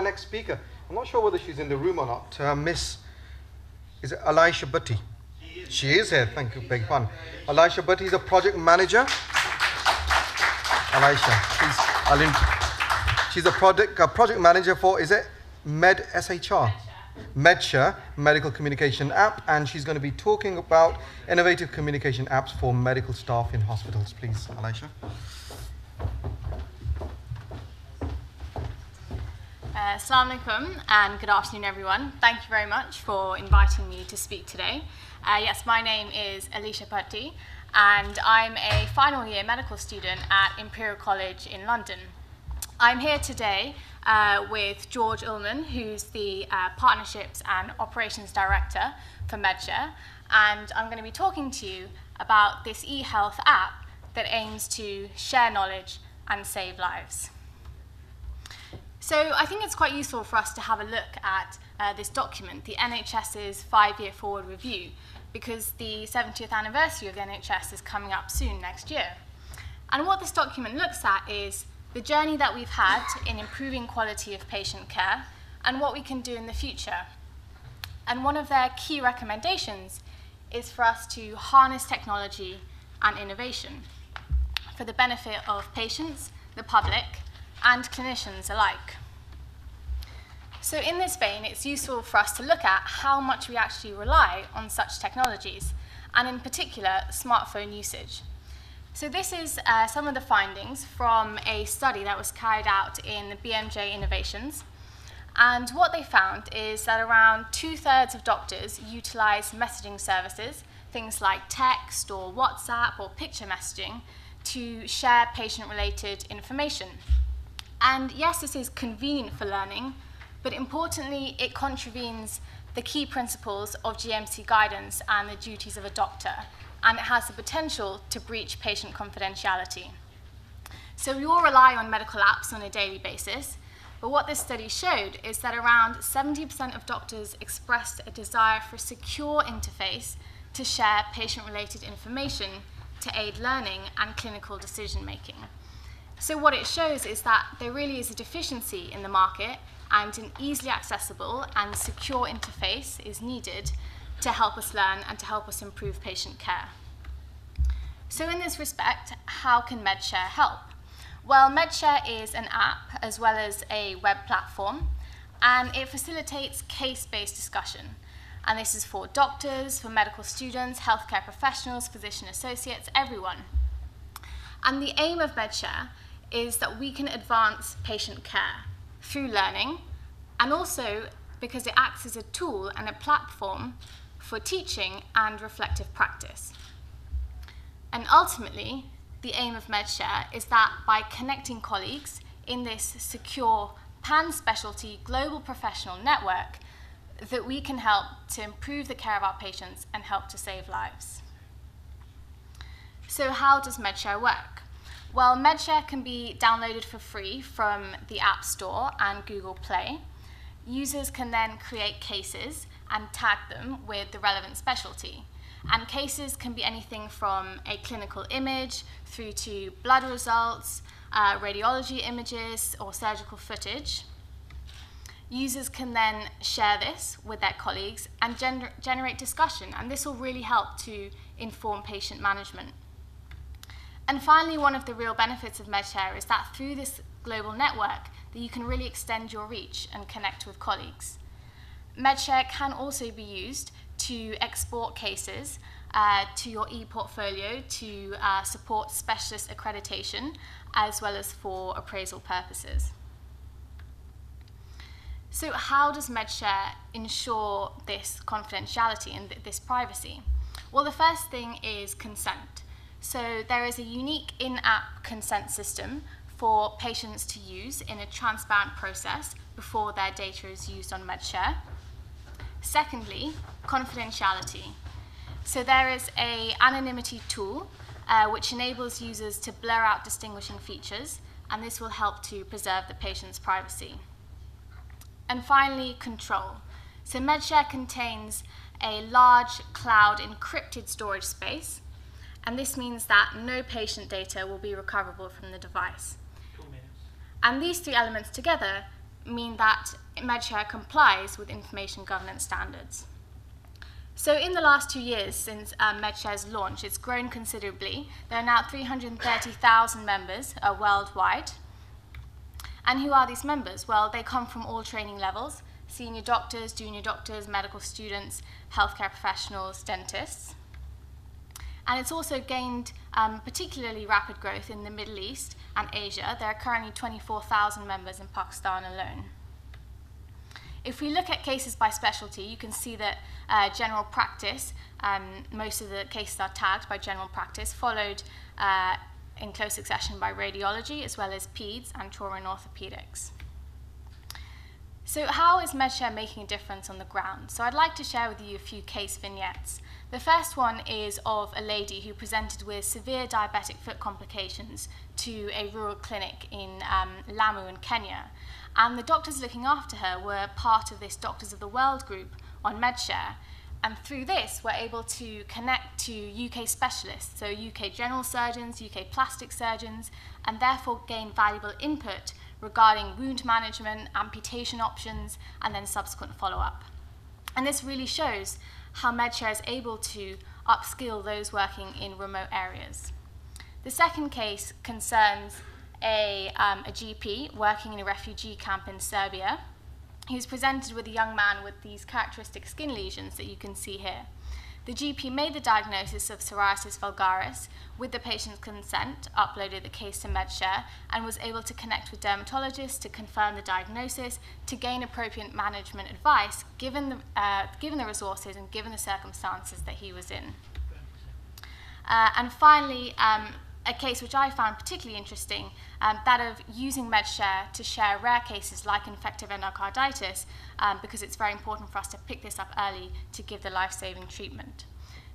next speaker. I'm not sure whether she's in the room or not. Is it Alysha Bhatti? She is here. Thank you. Big fun. Alysha Bhatti is a project manager. Alysha, she's a project manager for, is it SHR? MedShare, Medical Communication App, and she's going to be talking about innovative communication apps for medical staff in hospitals. Please, Alysha. Assalamu alaikum and good afternoon, everyone. Thank you very much for inviting me to speak today. Yes, my name is Alysha Bhatti, and I'm a final year medical student at Imperial College in London. I'm here today with George Ullman, who's the Partnerships and Operations Director for MedShare, and I'm going to be talking to you about this e-health app that aims to share knowledge and save lives. So I think it's quite useful for us to have a look at this document, the NHS's 5-year forward review, because the 70th anniversary of the NHS is coming up soon next year. And what this document looks at is the journey that we've had in improving quality of patient care and what we can do in the future. And one of their key recommendations is for us to harness technology and innovation for the benefit of patients, the public, and clinicians alike. So in this vein, it's useful for us to look at how much we actually rely on such technologies, and in particular, smartphone usage. So this is some of the findings from a study that was carried out in the BMJ Innovations. And what they found is that around 2/3 of doctors utilize messaging services, things like text or WhatsApp or picture messaging, to share patient-related information. And yes, this is convenient for learning, but importantly, it contravenes the key principles of GMC guidance and the duties of a doctor, and it has the potential to breach patient confidentiality. So we all rely on medical apps on a daily basis, but what this study showed is that around 70% of doctors expressed a desire for a secure interface to share patient-related information to aid learning and clinical decision-making. So what it shows is that there really is a deficiency in the market, and an easily accessible and secure interface is needed to help us learn and to help us improve patient care. So in this respect, how can MedShare help? Well, MedShare is an app as well as a web platform, and it facilitates case-based discussion. And this is for doctors, for medical students, healthcare professionals, physician associates, everyone. And the aim of MedShare is that we can advance patient care through learning, and also because it acts as a tool and a platform for teaching and reflective practice. And ultimately, the aim of MedShare is that by connecting colleagues in this secure, pan-specialty, global professional network, that we can help to improve the care of our patients and help to save lives. So how does MedShare work? Well, MedShare can be downloaded for free from the App Store and Google Play. Users can then create cases and tag them with the relevant specialty. And cases can be anything from a clinical image through to blood results, radiology images, or surgical footage. Users can then share this with their colleagues and generate discussion, and this will really help to inform patient management. And finally, one of the real benefits of MedShare is that through this global network, that you can really extend your reach and connect with colleagues. MedShare can also be used to export cases to your e-portfolio to support specialist accreditation, as well as for appraisal purposes. So how does MedShare ensure this confidentiality and this privacy? Well, the first thing is consent. So there is a unique in-app consent system for patients to use in a transparent process before their data is used on MedShare. Secondly, confidentiality. So there is an anonymity tool which enables users to blur out distinguishing features, and this will help to preserve the patient's privacy. And finally, control. So MedShare contains a large cloud encrypted storage space, and this means that no patient data will be recoverable from the device. 2 minutes. And these three elements together mean that MedShare complies with information governance standards. So in the last 2 years since MedShare's launch, it's grown considerably. There are now 330,000 members worldwide. And who are these members? Well, they come from all training levels: senior doctors, junior doctors, medical students, healthcare professionals, dentists. And it's also gained particularly rapid growth in the Middle East and Asia. There are currently 24,000 members in Pakistan alone. If we look at cases by specialty, you can see that general practice, most of the cases are tagged by general practice, followed in close succession by radiology, as well as peds and trauma and orthopedics. So how is MedShare making a difference on the ground? So I'd like to share with you a few case vignettes. The first one is of a lady who presented with severe diabetic foot complications to a rural clinic in Lamu in Kenya. And the doctors looking after her were part of this Doctors of the World group on MedShare. And through this, we're able to connect to UK specialists, so UK general surgeons, UK plastic surgeons, and therefore gain valuable input regarding wound management, amputation options, and then subsequent follow-up. And this really shows how MedShare is able to upskill those working in remote areas. The second case concerns a GP working in a refugee camp in Serbia. He was presented with a young man with these characteristic skin lesions that you can see here. The GP made the diagnosis of psoriasis vulgaris with the patient's consent, uploaded the case to MedShare, and was able to connect with dermatologists to confirm the diagnosis, to gain appropriate management advice, given the resources and given the circumstances that he was in. And finally, a case which I found particularly interesting, that of using MedShare to share rare cases like infective endocarditis, because it's very important for us to pick this up early to give the life-saving treatment.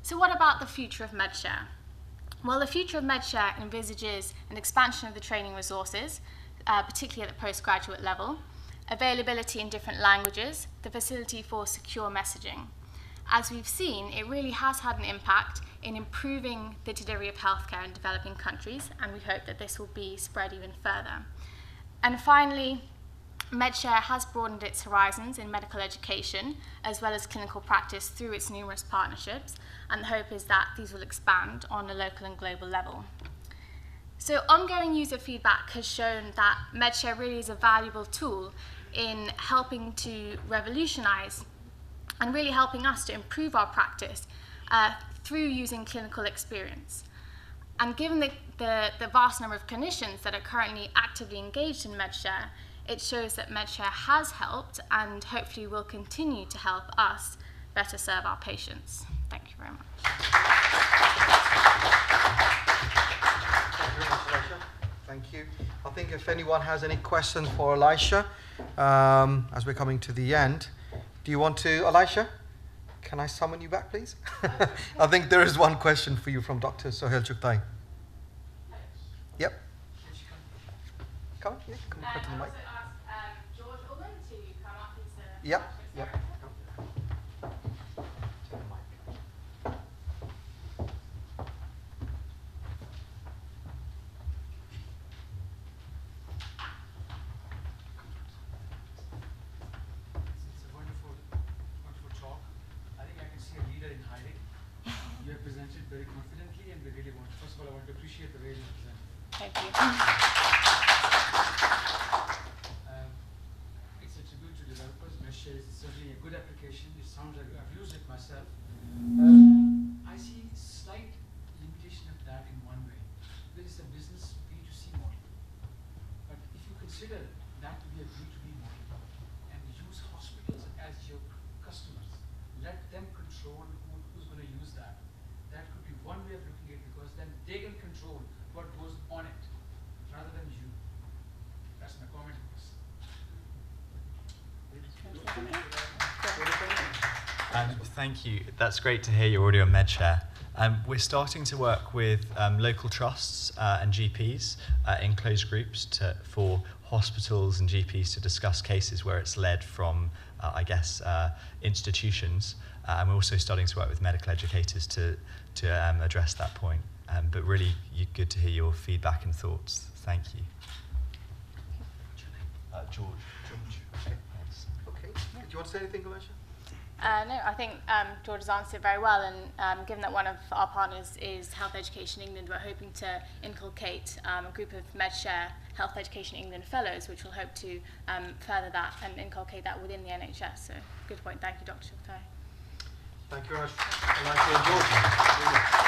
So what about the future of MedShare? Well, the future of MedShare envisages an expansion of the training resources, particularly at the postgraduate level, availability in different languages, the facility for secure messaging. As we've seen, it really has had an impact in improving the delivery of healthcare in developing countries, and we hope that this will be spread even further. And finally, MedShare has broadened its horizons in medical education as well as clinical practice through its numerous partnerships, and the hope is that these will expand on a local and global level. So ongoing user feedback has shown that MedShare really is a valuable tool in helping to revolutionize and really helping us to improve our practice through using clinical experience. And given the vast number of clinicians that are currently actively engaged in MedShare, it shows that MedShare has helped and hopefully will continue to help us better serve our patients. Thank you very much. Thank you very much, Alysha. Thank you. I think if anyone has any questions for Alysha, as we're coming to the end, do you want to, Alysha? Can I summon you back, please? I think there is one question for you from Dr. Sohail Chugtai. Yep. Come, yeah, come to the mic. George Ullman to come up. Yep. Yep. Very confidently, and we really want, first of all, I want to appreciate the way you present. Thank you. It's a tribute to developers. MedShare is certainly a good application. It sounds like I've used it myself. I see slight limitation of that in one way. There is a business B2C model. But if you consider that to be a B2B model and use hospitals as your customers, let them control who's going to use that. That could be one way of looking at it, because then they can control what goes on it rather than you. That's my comment on this. Thank you. That's great to hear you're already on MedShare. We're starting to work with local trusts and GPs in closed groups for hospitals and GPs to discuss cases where it's led from, institutions. And we're also starting to work with medical educators to address that point. But really good to hear your feedback and thoughts. Thank you. George. Okay. Yes. Okay. Do you want to say anything, Alysha? No, I think George has answered it very well, and given that one of our partners is Health Education England, we're hoping to inculcate a group of MedShare Health Education England fellows, which will hope to further that and inculcate that within the NHS. So, good point. Thank you, Dr. Shuktai. Thank you very much, Alysha and George.